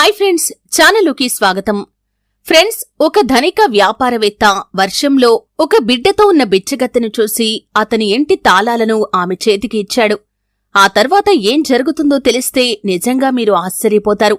Hi friends, ఛానలుకి స్వాగతం. Friends, ఒక ధనిక వ్యాపారవేత్త వర్షంలో ఒక బిడ్డతో ఉన్న బిచ్చగత్తెను చూసి అతని ఇంటి తాళాలను ఆమె చేతికి ఇచ్చాడు. ఆ తర్వాత ఏం జరుగుతుందో తెలిస్తే నిజంగా మీరు ఆశ్చర్యపోతారు.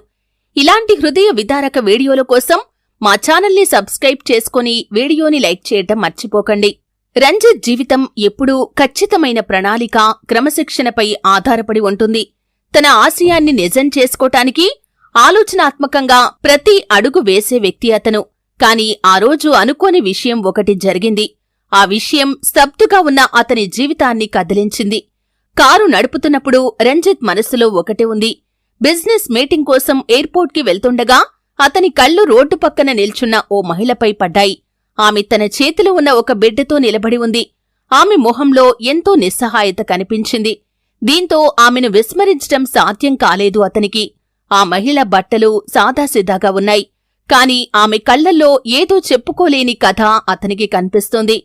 ఇలాంటి హృదయ విదారక వీడియోల కోసం మా ఛానల్ని సబ్స్క్రైబ్ చేసుకుని వీడియోని లైక్ చేయటం మర్చిపోకండి. రంజిత్ జీవితం ఎప్పుడూ ఖచ్చితమైన ప్రణాళిక, క్రమశిక్షణపై ఆధారపడి ఉంటుంది. తన ఆశయాన్ని నిజం చేసుకోటానికి ఆలోచనాత్మకంగా ప్రతి అడుగు వేసే వ్యక్తి అతను. కాని ఆ రోజు అనుకోని విషయం ఒకటి జరిగింది. ఆ విషయం స్తబ్దుగా ఉన్న అతని జీవితాన్ని కదిలించింది. కారు నడుపుతున్నప్పుడు రంజిత్ మనసులో ఒకటే ఉంది. బిజినెస్ మీటింగ్ కోసం ఎయిర్పోర్ట్కి వెళ్తుండగా అతని కళ్ళు రోడ్డు పక్కన నిల్చున్న ఓ మహిళపై పడ్డాయి. ఆమె తన చేతిలో ఉన్న ఒక బిడ్డతో నిలబడి ఉంది. ఆమె మొహంలో ఎంతో నిస్సహాయత కనిపించింది. దీంతో ఆమెను విస్మరించటం సాధ్యం కాలేదు అతనికి. ఆ మహిళ బట్టలు సాదాసిదాగా ఉన్నాయి. కాని ఆమె కళ్లల్లో ఏదో చెప్పుకోలేని కథ అతనికి కనిపిస్తోంది.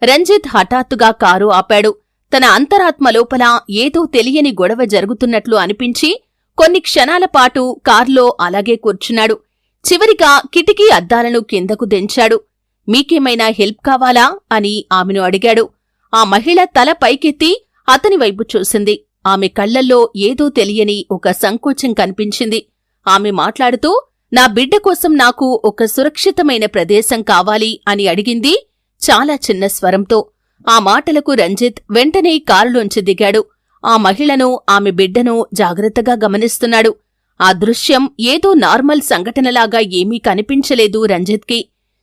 రంజిత్ హఠాత్తుగా కారు ఆపాడు. తన అంతరాత్మ లోపల ఏదో తెలియని గొడవ జరుగుతున్నట్లు అనిపించి కొన్ని క్షణాల పాటు కారులో అలాగే కూర్చున్నాడు. చివరిగా కిటికీ అద్దాలను కిందకు దించాడు. మీకేమైనా హెల్ప్ కావాలా అని ఆమెను అడిగాడు. ఆ మహిళ తల పైకెత్తి అతని వైపు చూసింది. ఆమె కళ్లల్లో ఏదో తెలియని ఒక సంకోచం కనిపించింది. ఆమె మాట్లాడుతూ, నా బిడ్డ కోసం నాకు ఒక సురక్షితమైన ప్రదేశం కావాలి అని అడిగింది చాలా చిన్న స్వరంతో. ఆ మాటలకు రంజిత్ వెంటనే కారులోంచి దిగాడు. ఆ మహిళను, ఆమె బిడ్డను జాగ్రత్తగా గమనిస్తున్నాడు. ఆ దృశ్యం ఏదో నార్మల్ సంఘటనలాగా ఏమీ కనిపించలేదు రంజిత్కి.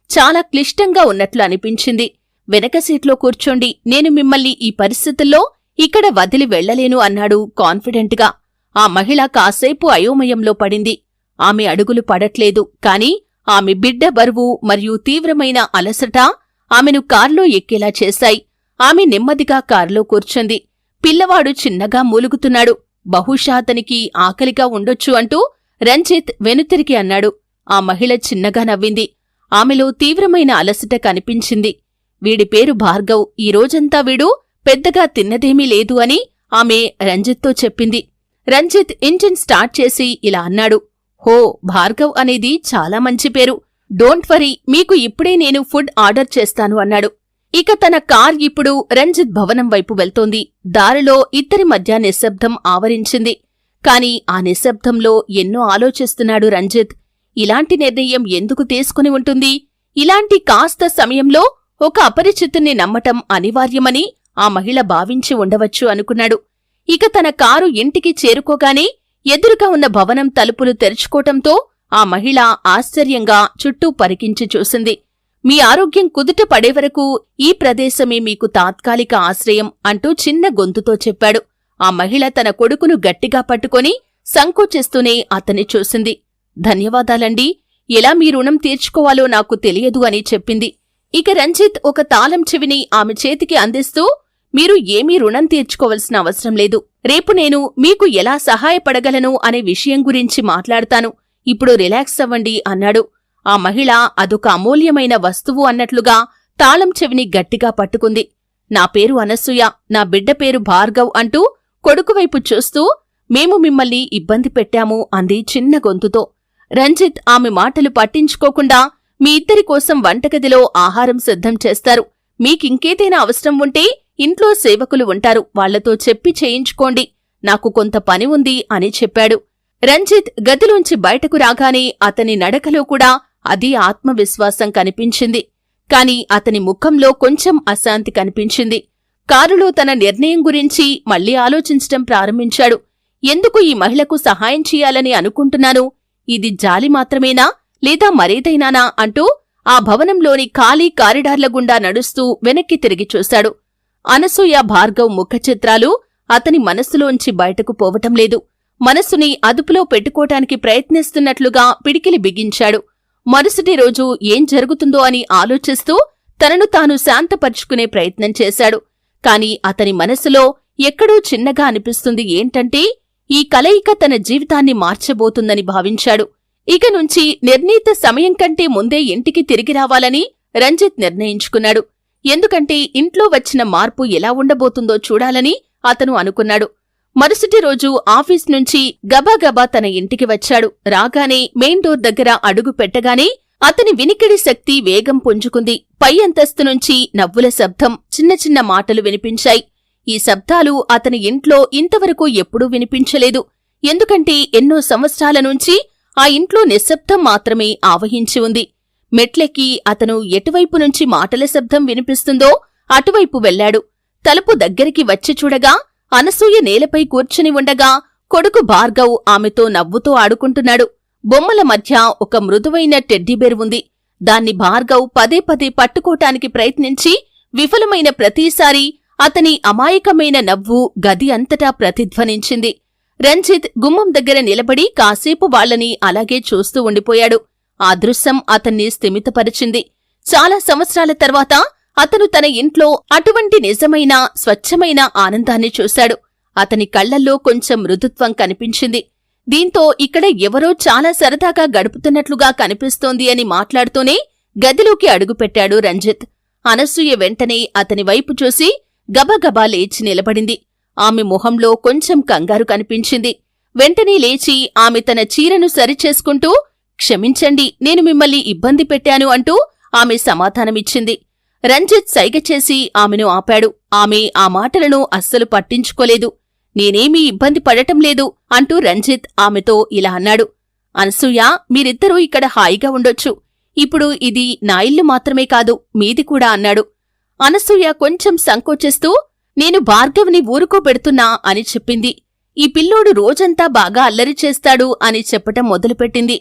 చాలా క్లిష్టంగా ఉన్నట్లు అనిపించింది. వెనక సీట్లో కూర్చోండి, నేను మిమ్మల్ని ఈ పరిస్థితుల్లో ఇక్కడ వదిలి వెళ్లలేను అన్నాడు కాన్ఫిడెంట్గా. ఆ మహిళ కాసేపు అయోమయంలో పడింది. ఆమె అడుగులు పడట్లేదు. కాని ఆమె బిడ్డ బరువు మరియు తీవ్రమైన అలసట ఆమెను కార్లో ఎక్కేలా చేశాయి. ఆమె నెమ్మదిగా కారులో కూర్చుంది. పిల్లవాడు చిన్నగా మూలుగుతున్నాడు. బహుశా అతనికి ఆకలిగా ఉండొచ్చు అంటూ రంజిత్ వెనుతిరిగి అన్నాడు. ఆ మహిళ చిన్నగా నవ్వింది. ఆమెలో తీవ్రమైన అలసట కనిపించింది. వీడి పేరు భార్గవ్. ఈ రోజంతా వీడు పెద్దగా తిన్నదేమీ లేదు అని ఆమె రంజిత్తో చెప్పింది. రంజిత్ ఇంజిన్ స్టార్ట్ చేసి ఇలా అన్నాడు. హో, భార్గవ్ అనేది చాలా మంచి పేరు. డోంట్ వరీ, మీకు ఇప్పుడే నేను ఫుడ్ ఆర్డర్ చేస్తాను అన్నాడు. ఇక తన కార్ ఇప్పుడు రంజిత్ భవనం వైపు వెళ్తోంది. దారిలో ఇద్దరి మధ్య నిశ్శబ్దం ఆవరించింది. కాని ఆ నిశ్శబ్దంలో ఎన్నో ఆలోచిస్తున్నాడు రంజిత్. ఇలాంటి నిర్ణయం ఎందుకు తీసుకుని ఉంటుంది? ఇలాంటి కాస్త సమయంలో ఒక అపరిచితుణ్ణి నమ్మటం అనివార్యమని ఆ మహిళ భావించి ఉండవచ్చు అనుకున్నాడు. ఇక తన కారు ఇంటికి చేరుకోగానే ఎదురుగా ఉన్న భవనం తలుపులు తెరుచుకోవటంతో ఆ మహిళ ఆశ్చర్యంగా చుట్టూ పరికించి చూసింది. మీ ఆరోగ్యం కుదుట పడే వరకు ఈ ప్రదేశమే మీకు తాత్కాలిక ఆశ్రయం అంటూ చిన్న గొంతుతో చెప్పాడు. ఆ మహిళ తన కొడుకును గట్టిగా పట్టుకొని సంకోచిస్తూనే అతన్ని చూసింది. ధన్యవాదాలండి, ఎలా మీ రుణం తీర్చుకోవాలో నాకు తెలియదు అని చెప్పింది. ఇక రంజిత్ ఒక తాళం చెవిని ఆమె చేతికి అందిస్తూ, మీరు ఏమీ రుణం తీర్చుకోవలసిన అవసరం లేదు. రేపు నేను మీకు ఎలా సహాయపడగలను అనే విషయం గురించి మాట్లాడతాను. ఇప్పుడు రిలాక్స్ అవ్వండి అన్నాడు. ఆ మహిళ అదొక అమూల్యమైన వస్తువు అన్నట్లుగా తాళం చెవిని గట్టిగా పట్టుకుంది. నా పేరు అనసూయ, నా బిడ్డ పేరు భార్గవ్ అంటూ కొడుకువైపు చూస్తూ, మేము మిమ్మల్ని ఇబ్బంది పెట్టాము అంది చిన్న గొంతుతో. రంజిత్ ఆమె మాటలు పట్టించుకోకుండా, మీ ఇద్దరి కోసం వంటగదిలో ఆహారం సిద్ధం చేస్తారు. మీకింకేదైనా అవసరం ఉంటే ఇంట్లో సేవకులు ఉంటారు, వాళ్లతో చెప్పి చేయించుకోండి. నాకు కొంత పని ఉంది అని చెప్పాడు. రంజిత్ గదిలోంచి బయటకు రాగానే అతని నడకలో కూడా అదే ఆత్మవిశ్వాసం కనిపించింది. కాని అతని ముఖంలో కొంచెం అశాంతి కనిపించింది. కారులో తన నిర్ణయం గురించి మళ్లీ ఆలోచించటం ప్రారంభించాడు. ఎందుకు ఈ మహిళకు సహాయం చేయాలని అనుకుంటున్నాను? ఇది జాలి మాత్రమేనా లేదా మరేదైనానా అంటూ ఆ భవనంలోని ఖాళీ కారిడార్ల గుండా నడుస్తూ వెనక్కి తిరిగి చూశాడు. అనసూయ, భార్గవ్ ముఖచిత్రాలు అతని మనస్సులోంచి బయటకు పోవటం లేదు. మనస్సుని అదుపులో పెట్టుకోటానికి ప్రయత్నిస్తున్నట్లుగా పిడికిలి బిగించాడు. మరుసటి రోజు ఏం జరుగుతుందో అని ఆలోచిస్తూ తనను తాను శాంతపరుచుకునే ప్రయత్నం చేశాడు. కాని అతని మనసులో ఎక్కడో చిన్నగా అనిపిస్తుంది ఏంటంటే, ఈ కలయిక తన జీవితాన్ని మార్చబోతుందని భావించాడు. ఇక నుంచి నిర్ణీత సమయం కంటే ముందే ఇంటికి తిరిగి రావాలని రంజిత్ నిర్ణయించుకున్నాడు. ఎందుకంటే ఇంట్లో వచ్చిన మార్పు ఎలా ఉండబోతుందో చూడాలని అతను అనుకున్నాడు. మరుసటి రోజు ఆఫీస్ నుంచి గబాగబా తన ఇంటికి వచ్చాడు. రాగానే మెయిన్ డోర్ దగ్గర అడుగు పెట్టగానే అతని వినికిడి శక్తి వేగం పుంజుకుంది. పై అంతస్తు నుంచి నవ్వుల శబ్దం, చిన్న చిన్న మాటలు వినిపించాయి. ఈ శబ్దాలు అతని ఇంట్లో ఇంతవరకు ఎప్పుడూ వినిపించలేదు. ఎందుకంటే ఎన్నో సంవత్సరాల నుంచి ఆ ఇంట్లో నిశ్శబ్దం మాత్రమే ఆవహించి ఉంది. మెట్లెక్కి అతను ఎటువైపు నుంచి మాటల శబ్దం వినిపిస్తుందో అటువైపు వెళ్లాడు. తలుపు దగ్గరికి వచ్చి చూడగా అనసూయ నేలపై కూర్చుని ఉండగా కొడుకు భార్గవ్ ఆమెతో నవ్వుతూ ఆడుకుంటున్నాడు. బొమ్మల మధ్య ఒక మృదువైన టెడ్డీబేర్ ఉంది. దాన్ని భార్గవ్ పదే పదే పట్టుకోటానికి ప్రయత్నించి విఫలమైన ప్రతిసారీ అతని అమాయకమైన నవ్వు గది అంతటా ప్రతిధ్వనించింది. రంజిత్ గుమ్మం దగ్గర నిలబడి కాసేపు వాళ్లని అలాగే చూస్తూ ఉండిపోయాడు. ఆ దృశ్యం అతన్ని స్థిమితపరిచింది. చాలా సంవత్సరాల తర్వాత అతను తన ఇంట్లో అటువంటి నిజమైన స్వచ్ఛమైన ఆనందాన్ని చూశాడు. అతని కళ్లల్లో కొంచెం మృదుత్వం కనిపించింది. దీంతో ఇక్కడ ఎవరో చాలా సరదాగా గడుపుతున్నట్లుగా కనిపిస్తోంది అని మాట్లాడుతూనే గదిలోకి అడుగుపెట్టాడు రంజిత్. అనసూయ వెంటనే అతని వైపు చూసి గబగబా లేచి నిలబడింది. ఆమె మొహంలో కొంచెం కంగారు కనిపించింది. వెంటనే లేచి ఆమె తన చీరను సరిచేసుకుంటూ, క్షమించండి, నేను మిమ్మల్ని ఇబ్బంది పెట్టాను అంటూ ఆమె సమాధానమిచ్చింది. రంజిత్ సైగ చేసి ఆమెను ఆపాడు. ఆమె ఆ మాటలను అస్సలు పట్టించుకోలేదు. నేనేమీ ఇబ్బంది పడటం లేదు అంటూ రంజిత్ ఆమెతో ఇలా అన్నాడు. అనసూయ, మీరిద్దరూ ఇక్కడ హాయిగా ఉండొచ్చు. ఇప్పుడు ఇది నా ఇల్లు మాత్రమే కాదు, మీది కూడా అన్నాడు. అనసూయ కొంచెం సంకోచిస్తూ, నేను భార్గవ్ని ఊరుకోబెడుతున్నా అని చెప్పింది. ఈ పిల్లోడు రోజంతా బాగా అల్లరి చేస్తాడు అని చెప్పటం మొదలుపెట్టింది.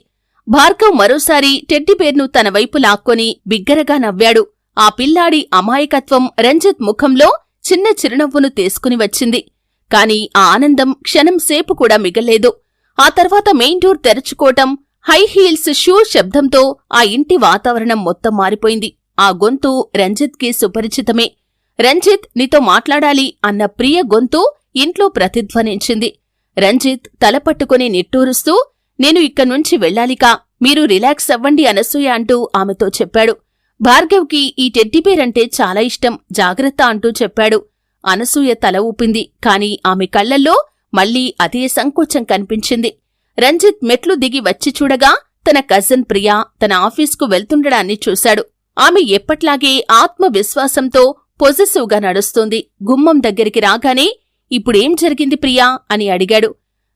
భార్గవ్ మరోసారి టెడ్డీబేర్ను తన వైపు లాక్కొని బిగ్గరగా నవ్వాడు. ఆ పిల్లాడి అమాయకత్వం రంజిత్ ముఖంలో చిన్న చిరునవ్వును తీసుకుని వచ్చింది. కాని ఆ ఆనందం క్షణం సేపు కూడా మిగల్లేదు. ఆ తర్వాత మెయిన్ డోర్ తెరుచుకోవటం, హై హీల్స్ షూ శబ్దంతో ఆ ఇంటి వాతావరణం మొత్తం మారిపోయింది. ఆ గొంతు రంజిత్కి సుపరిచితమే. రంజిత్, నీతో మాట్లాడాలి అన్న ప్రియ గొంతు ఇంట్లో ప్రతిధ్వనించింది. రంజిత్ తలపట్టుకుని నిట్టూరుస్తూ, నేను ఇక్కడ్నుంచి వెళ్లాలికా, మీరు రిలాక్స్ అవ్వండి అనసూయ అంటూ ఆమెతో చెప్పాడు. భార్గవ్కి ఈ టెడ్డీబేరంటే చాలా ఇష్టం, జాగ్రత్త అంటూ చెప్పాడు. అనసూయ తల ఊపింది. కాని ఆమె కళ్లల్లో మళ్లీ అదే సంకోచం కనిపించింది. రంజిత్ మెట్లు దిగి వచ్చి చూడగా తన కజిన్ ప్రియా తన ఆఫీస్కు వెళ్తుండడాన్ని చూశాడు. ఆమె ఎప్పట్లాగే ఆత్మవిశ్వాసంతో పొజెసివ్గా నడుస్తోంది. గుమ్మం దగ్గరికి రాగానే, ఇప్పుడేం జరిగింది ప్రియా అని అడిగాడు.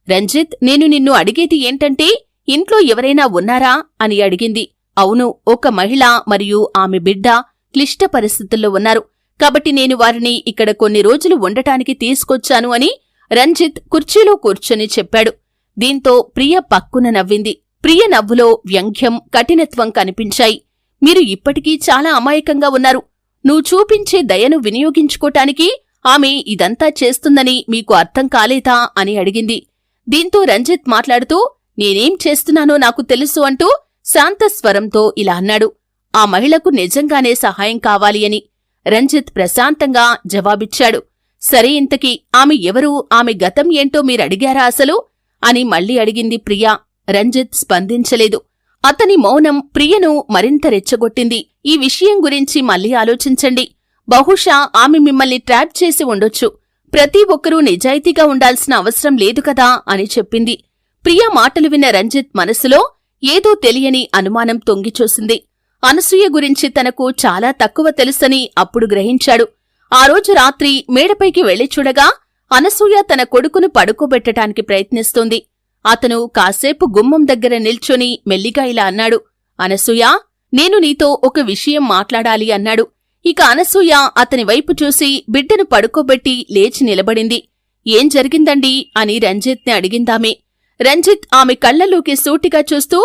రంజిత్, నేను నిన్ను అడిగేది ఏంటంటే, ఇంట్లో ఎవరైనా ఉన్నారా అని అడిగింది. అవును, ఒక మహిళ మరియు ఆమె బిడ్డ క్లిష్ట పరిస్థితుల్లో ఉన్నారు. కాబట్టి నేను వారిని ఇక్కడ కొన్ని రోజులు ఉండటానికి తీసుకొచ్చాను అని రంజిత్ కుర్చీలో కూర్చొని చెప్పాడు. దీంతో ప్రియ పక్కున నవ్వింది. ప్రియ నవ్వులో వ్యంగ్యం, కఠినత్వం కనిపించాయి. మీరు ఇప్పటికీ చాలా అమాయకంగా ఉన్నారు. నువ్వు చూపించే దయను వినియోగించుకోటానికి ఆమె ఇదంతా చేస్తుందని మీకు అర్థం కాలేదా అని అడిగింది. దీంతో రంజిత్ మాట్లాడుతూ, నేనేం చేస్తున్నానో నాకు తెలుసు అంటూ శాంతస్వరంతో ఇలా అన్నాడు. ఆ మహిళకు నిజంగానే సహాయం కావాలి అని. రంజిత్ ప్రశాంతంగా జవాబిచ్చాడు. సరే, ఇంతకీ ఆమె ఎవరు, ఆమె గతం ఏంటో మీరడిగారా అసలు అని మళ్లీ అడిగింది ప్రియా. రంజిత్ స్పందించలేదు. అతని మౌనం ప్రియను మరింత రెచ్చగొట్టింది. ఈ విషయం గురించి మళ్లీ ఆలోచించండి. బహుశా ఆమె మిమ్మల్ని ట్రాప్ చేసి ఉండొచ్చు. ప్రతి ఒక్కరూ నిజాయితీగా ఉండాల్సిన అవసరం లేదు కదా అని చెప్పింది. ప్రియ మాటలు విన్న రంజిత్ మనసులో ఏదో తెలియని అనుమానం తొంగిచూసింది. అనసూయ గురించి తనకు చాలా తక్కువ తెలుసని అప్పుడు గ్రహించాడు. ఆ రోజు రాత్రి మేడపైకి వెళ్లి చూడగా అనసూయ తన కొడుకును పడుకోబెట్టటానికి ప్రయత్నిస్తోంది. అతను కాసేపు గుమ్మం దగ్గర నిల్చొని మెల్లిగా ఇలా అన్నాడు. అనసూయ, నేను నీతో ఒక విషయం మాట్లాడాలి అన్నాడు. ఇక అనసూయ అతని వైపు చూసి బిడ్డను పడుకోబెట్టి లేచి నిలబడింది. ఏం జరిగిందండి అని రంజిత్ని అడిగిందామె. రంజిత్ ఆమె కళ్లలోకి సూటిగా చూస్తూ,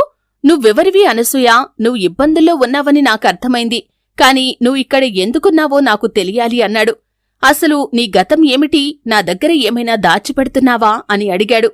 నువ్వెవరివి అనసూయ, నువ్వు ఇబ్బందుల్లో ఉన్నావని నాకర్థమైంది. కాని నువ్విక్కడ ఎందుకున్నావో నాకు తెలియాలి అన్నాడు. అసలు నీ గతం ఏమిటి, నా దగ్గర ఏమైనా దాచిపెడుతున్నావా అని అడిగాడు.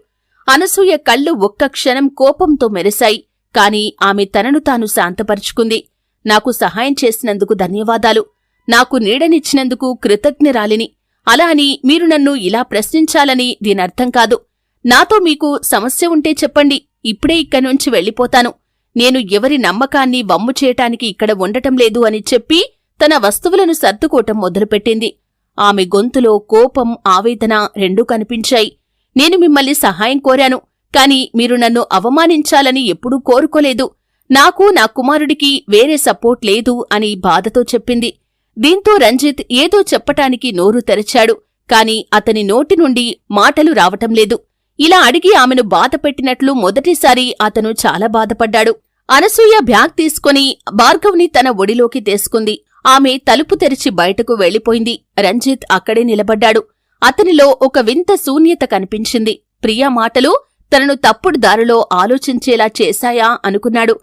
అనసూయ కళ్ళు ఒక్క క్షణం కోపంతో మెరిశాయి. కాని ఆమె తనను తాను శాంతపరుచుకుంది. నాకు సహాయం చేసినందుకు ధన్యవాదాలు. నాకు నీడనిచ్చినందుకు కృతజ్ఞరాలిని. అలా అని మీరు నన్ను ఇలా ప్రశ్నించాలని దీనర్థం కాదు. నాతో మీకు సమస్య ఉంటే చెప్పండి, ఇప్పుడే ఇక్కడ్నుంచి వెళ్ళిపోతాను. నేను ఎవరి నమ్మకాన్ని వమ్ము చేయటానికి ఇక్కడ ఉండటం లేదు అని చెప్పి తన వస్తువులను సర్దుకోవటం మొదలుపెట్టింది. ఆమె గొంతులో కోపం, ఆవేదన రెండూ కనిపించాయి. నేను మిమ్మల్ని సహాయం కోరాను, కాని మీరు నన్ను అవమానించాలని ఎప్పుడూ కోరుకోలేదు. నాకు నా కుమారుడికి వేరే సపోర్ట్ లేదు అని బాధతో చెప్పింది. దీంతో రంజిత్ ఏదో చెప్పటానికి నోరు తెరచాడు, కాని అతని నోటి నుండి మాటలు రావటం లేదు. ఇలా అడిగి ఆమెను బాధపెట్టినట్లు మొదటిసారి అతను చాలా బాధపడ్డాడు. అనసూయ బ్యాగ్ తీసుకుని భార్గవ్ని తన ఒడిలోకి తీసుకుంది. ఆమె తలుపు తెరిచి బయటకు వెళ్లిపోయింది. రంజిత్ అక్కడే నిలబడ్డాడు. అతనిలో ఒక వింత శూన్యత కనిపించింది. ప్రియా మాటలు తనను తప్పుడు దారిలో ఆలోచించేలా చేశాయా అనుకున్నాడు.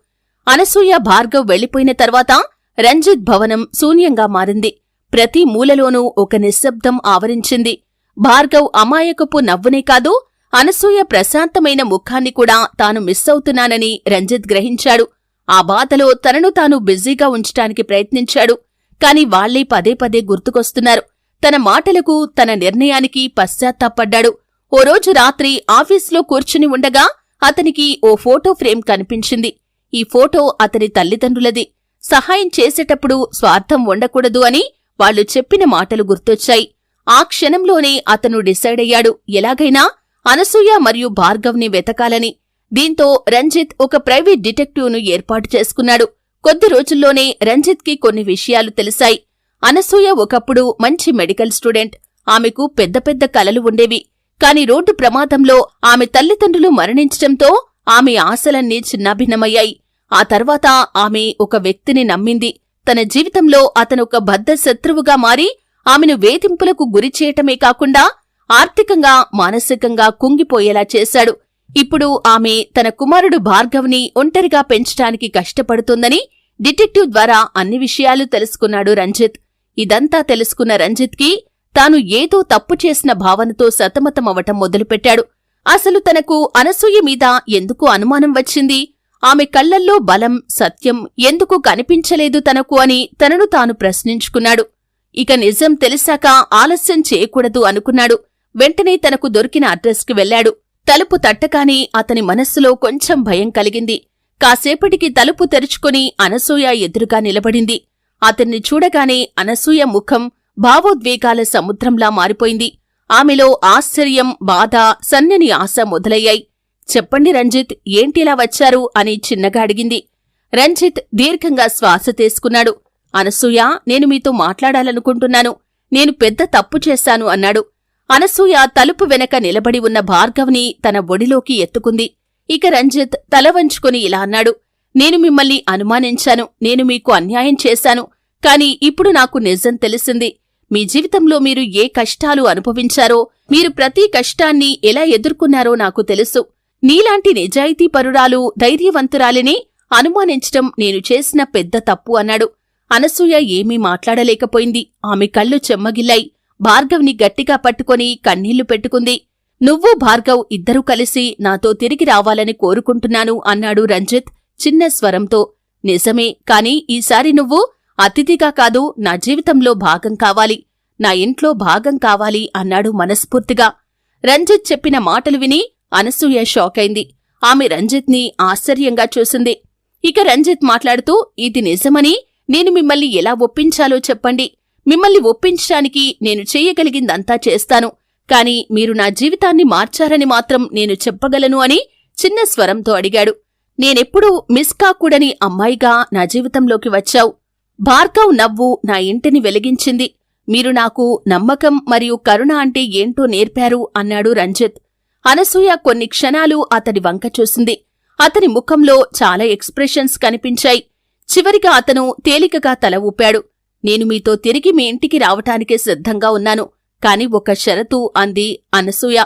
అనసూయ భార్గవ్ వెళ్లిపోయిన తర్వాత రంజిత్ భవనం శూన్యంగా మారింది. ప్రతి మూలలోనూ ఒక నిశ్శబ్దం ఆవరించింది. భార్గవ్ అమాయకపు నవ్వునే కాదు, అనసూయ ప్రశాంతమైన ముఖాన్ని కూడా తాను మిస్ అవుతున్నానని రంజిత్ గ్రహించాడు. ఆ బాధలో తనను తాను బిజీగా ఉంచటానికి ప్రయత్నించాడు. కాని వాళ్లే పదే పదే గుర్తుకొస్తున్నారు. తన మాటలకు, తన నిర్ణయానికి పశ్చాత్తాపడ్డాడు. ఓ రోజు రాత్రి ఆఫీసులో కూర్చుని ఉండగా అతనికి ఓ ఫోటో ఫ్రేమ్ కనిపించింది. ఈ ఫోటో అతని తల్లిదండ్రులది. సహాయం చేసేటప్పుడు స్వార్థం ఉండకూడదు అని వాళ్లు చెప్పిన మాటలు గుర్తొచ్చాయి. ఆ క్షణంలోనే అతను డిసైడ్ అయ్యాడు, ఎలాగైనా అనసూయ మరియు భార్గవ్ని వెతకాలని. దీంతో రంజిత్ ఒక ప్రైవేట్ డిటెక్టివ్ను ఏర్పాటు చేసుకున్నాడు. కొద్ది రోజుల్లోనే రంజిత్కి కొన్ని విషయాలు తెలిసాయి. అనసూయ ఒకప్పుడు మంచి మెడికల్ స్టూడెంట్. ఆమెకు పెద్ద పెద్ద కలలు ఉండేవి. కాని రోడ్డు ప్రమాదంలో ఆమె తల్లిదండ్రులు మరణించటంతో ఆమె ఆశలన్నీ చిన్నాభిన్నమయ్యాయి. ఆ తర్వాత ఆమె ఒక వ్యక్తిని నమ్మింది. తన జీవితంలో అతనొక బద్ధ శత్రువుగా మారి ఆమెను వేధింపులకు గురిచేయటమే కాకుండా ఆర్థికంగా, మానసికంగా కుంగిపోయేలా చేశాడు. ఇప్పుడు ఆమె తన కుమారుడు భార్గవ్ని ఒంటరిగా పెంచటానికి కష్టపడుతుందని డిటెక్టివ్ ద్వారా అన్ని విషయాలు తెలుసుకున్నాడు రంజిత్. ఇదంతా తెలుసుకున్న రంజిత్కి తాను ఏదో తప్పు చేసిన భావనతో సతమతమవటం మొదలుపెట్టాడు. అసలు తనకు అనసూయ మీద ఎందుకు అనుమానం వచ్చింది? ఆమె కళ్లల్లో బలం, సత్యం ఎందుకు కనిపించలేదు తనకు అని తనను తాను ప్రశ్నించుకున్నాడు. ఇక నిజం తెలిసాక ఆలస్యం చేయకూడదు అనుకున్నాడు. వెంటనే తనకు దొరికిన అడ్రస్కి వెళ్లాడు. తలుపు తట్టగానే అతని మనస్సులో కొంచెం భయం కలిగింది. కాసేపటికి తలుపు తెరుచుకుని అనసూయ ఎదురుగా నిలబడింది. అతన్ని చూడగానే అనసూయ ముఖం భావోద్వేగాల సముద్రంలా మారిపోయింది. ఆమెలో ఆశ్చర్యం, బాధ, సన్నని ఆశ మొదలయ్యాయి. చెప్పండి రంజిత్, ఏంటిలా వచ్చారు అని చిన్నగా అడిగింది. రంజిత్ దీర్ఘంగా శ్వాస తీసుకున్నాడు. అనసూయ, నేను మీతో మాట్లాడాలనుకుంటున్నాను. నేను పెద్ద తప్పు చేశాను అన్నాడు. అనసూయ తలుపు వెనక నిలబడి ఉన్న భార్గవ్ని తన ఒడిలోకి ఎత్తుకుంది. ఇక రంజిత్ తల వంచుకుని ఇలా అన్నాడు, నేను మిమ్మల్ని అనుమానించాను. నేను మీకు అన్యాయం చేశాను. కాని ఇప్పుడు నాకు నిజం తెలిసింది. మీ జీవితంలో మీరు ఏ కష్టాలు అనుభవించారో, మీరు ప్రతి కష్టాన్ని ఎలా ఎదుర్కొన్నారో నాకు తెలుసు. నీలాంటి నిజాయితీపరురాలు, ధైర్యవంతురాలిని అనుమానించటం నేను చేసిన పెద్ద తప్పు అన్నాడు. అనసూయ ఏమీ మాట్లాడలేకపోయింది. ఆమె కళ్ళు చెమ్మగిల్లాయి. భార్గవ్ని గట్టిగా పట్టుకొని కన్నీళ్లు పెట్టుకుంది. నువ్వు భార్గవ్ ఇద్దరూ కలిసి నాతో తిరిగి రావాలని కోరుకుంటున్నాను అన్నాడు రంజిత్ చిన్న స్వరంతో. నిజమే, కాని ఈసారి నువ్వు అతిథిగా కాదు, నా జీవితంలో భాగం కావాలి, నా ఇంట్లో భాగం కావాలి అన్నాడు మనస్ఫూర్తిగా. రంజిత్ చెప్పిన మాటలు విని అనసూయ షాకైంది. ఆమె రంజిత్ని ఆశ్చర్యంగా చూసింది. ఇక రంజిత్ మాట్లాడుతూ, ఇది నిజమని నేను మిమ్మల్ని ఎలా ఒప్పించాలో చెప్పండి. మిమ్మల్ని ఒప్పించడానికి నేను చెయ్యగలిగిందంతా చేస్తాను. కాని మీరు నా జీవితాన్ని మార్చారని మాత్రం నేను చెప్పగలను అని చిన్న స్వరంతో అడిగాడు. నేనెప్పుడూ మిస్ కాకూడని అమ్మాయిగా నా జీవితంలోకి వచ్చావు. భార్గవ్ నవ్వు నా ఇంటిని వెలిగించింది. మీరు నాకు నమ్మకం మరియు కరుణ అంటే ఏంటో నేర్పారు అన్నాడు రంజిత్. అనసూయ కొన్ని క్షణాలు అతడి వంక చూసింది. అతని ముఖంలో చాలా ఎక్స్ప్రెషన్స్ కనిపించాయి. చివరిగా అతను తేలికగా తల ఊపాడు. నేను మీతో తిరిగి మీ ఇంటికి రావటానికి సిద్ధంగా ఉన్నాను, కాని ఒక షరతు అంది అనసూయ.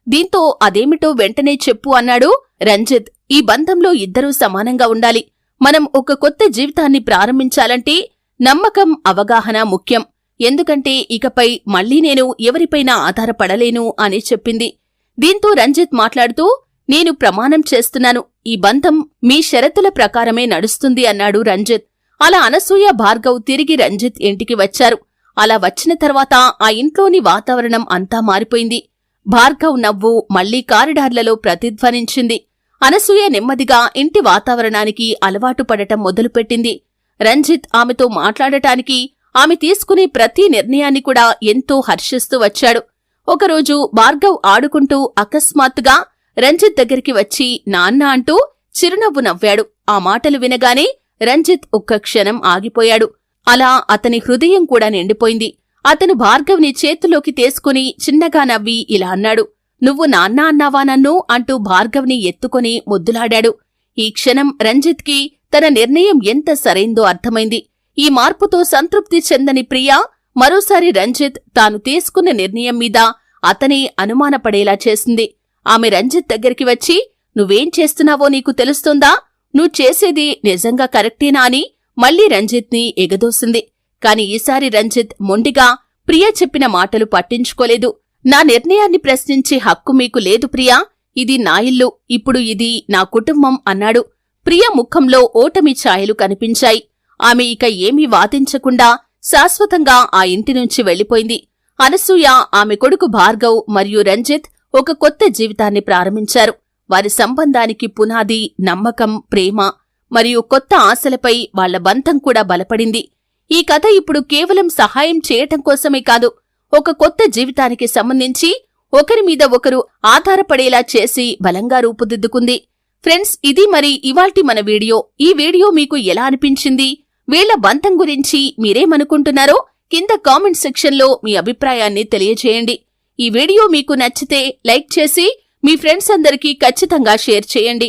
దీంతో అదేమిటో వెంటనే చెప్పు అన్నాడు రంజిత్. ఈ బంధంలో ఇద్దరూ సమానంగా ఉండాలి. మనం ఒక కొత్త జీవితాన్ని ప్రారంభించాలంటే నమ్మకం, అవగాహన ముఖ్యం. ఎందుకంటే ఇకపై మళ్లీ నేను ఎవరిపైనా ఆధారపడలేను అని చెప్పింది. దీంతో రంజిత్ మాట్లాడుతూ, నేను ప్రమాణం చేస్తున్నాను, ఈ బంధం మీ షరతుల ప్రకారమే నడుస్తుంది అన్నాడు రంజిత్. అలా అనసూయ, భార్గవ్ తిరిగి రంజిత్ ఇంటికి వచ్చారు. అలా వచ్చిన తర్వాత ఆ ఇంట్లోని వాతావరణం అంతా మారిపోయింది. భార్గవ్ నవ్వు మళ్లీ కారిడార్లలో ప్రతిధ్వనించింది. అనసూయ నెమ్మదిగా ఇంటి వాతావరణానికి అలవాటు పడటం మొదలుపెట్టింది. రంజిత్ ఆమెతో మాట్లాడటానికి, ఆమె తీసుకునే ప్రతి నిర్ణయాన్ని కూడా ఎంతో హర్షిస్తూ వచ్చాడు. ఒకరోజు భార్గవ్ ఆడుకుంటూ అకస్మాత్తుగా రంజిత్ దగ్గరికి వచ్చి నాన్న అంటూ చిరునవ్వు నవ్వాడు. ఆ మాటలు వినగానే రంజిత్ ఒక్క క్షణం ఆగిపోయాడు. అలా అతని హృదయం కూడా నిండిపోయింది. అతను భార్గవ్ని చేతుల్లోకి తీసుకుని చిన్నగా నవ్వి ఇలా అన్నాడు, నువ్వు నాన్న అన్నావా నన్ను అంటూ భార్గవ్ని ఎత్తుకుని ముద్దులాడాడు. ఈ క్షణం రంజిత్కి తన నిర్ణయం ఎంత సరైందో అర్థమైంది. ఈ మార్పుతో సంతృప్తి చెందని ప్రియా మరోసారి రంజిత్ తాను తీసుకున్న నిర్ణయం మీద అతనే అనుమానపడేలా చేసింది. ఆమె రంజిత్ దగ్గరికి వచ్చి, నువ్వేం చేస్తున్నావో నీకు తెలుస్తుందా? నువ్వు చేసేది నిజంగా కరెక్టేనా అని మళ్లీ రంజిత్ని ఎగదోసింది. కాని ఈసారి రంజిత్ మొండిగా ప్రియా చెప్పిన మాటలు పట్టించుకోలేదు. నా నిర్ణయాన్ని ప్రశ్నించే హక్కు మీకు లేదు ప్రియా, ఇది నా ఇల్లు, ఇప్పుడు ఇది నా కుటుంబం అన్నాడు. ప్రియా ముఖంలో ఓటమి ఛాయలు కనిపించాయి. ఆమె ఇక ఏమీ వాదించకుండా శాశ్వతంగా ఆ ఇంటి నుంచి వెళ్లిపోయింది. అనసూయ, ఆమె కొడుకు భార్గవ్ మరియు రంజిత్ ఒక కొత్త జీవితాన్ని ప్రారంభించారు. వారి సంబంధానికి పునాది నమ్మకం, ప్రేమ మరియు కొత్త ఆశలపై వాళ్ల బంధం కూడా బలపడింది. ఈ కథ ఇప్పుడు కేవలం సహాయం చేయటం కోసమే కాదు, ఒక కొత్త జీవితానికి సంబంధించి ఒకరి మీద ఒకరు ఆధారపడేలా చేసి బలంగా రూపుదిద్దుకుంది. ఫ్రెండ్స్, ఇది మరి ఇవాల్టి మన వీడియో. ఈ వీడియో మీకు ఎలా అనిపించింది? వీళ్ల బంధం గురించి మీరేమనుకుంటున్నారో కింద కామెంట్ సెక్షన్లో మీ అభిప్రాయాన్ని తెలియజేయండి. ఈ వీడియో మీకు నచ్చితే లైక్ చేసి మీ ఫ్రెండ్స్ అందరికీ ఖచ్చితంగా షేర్ చేయండి.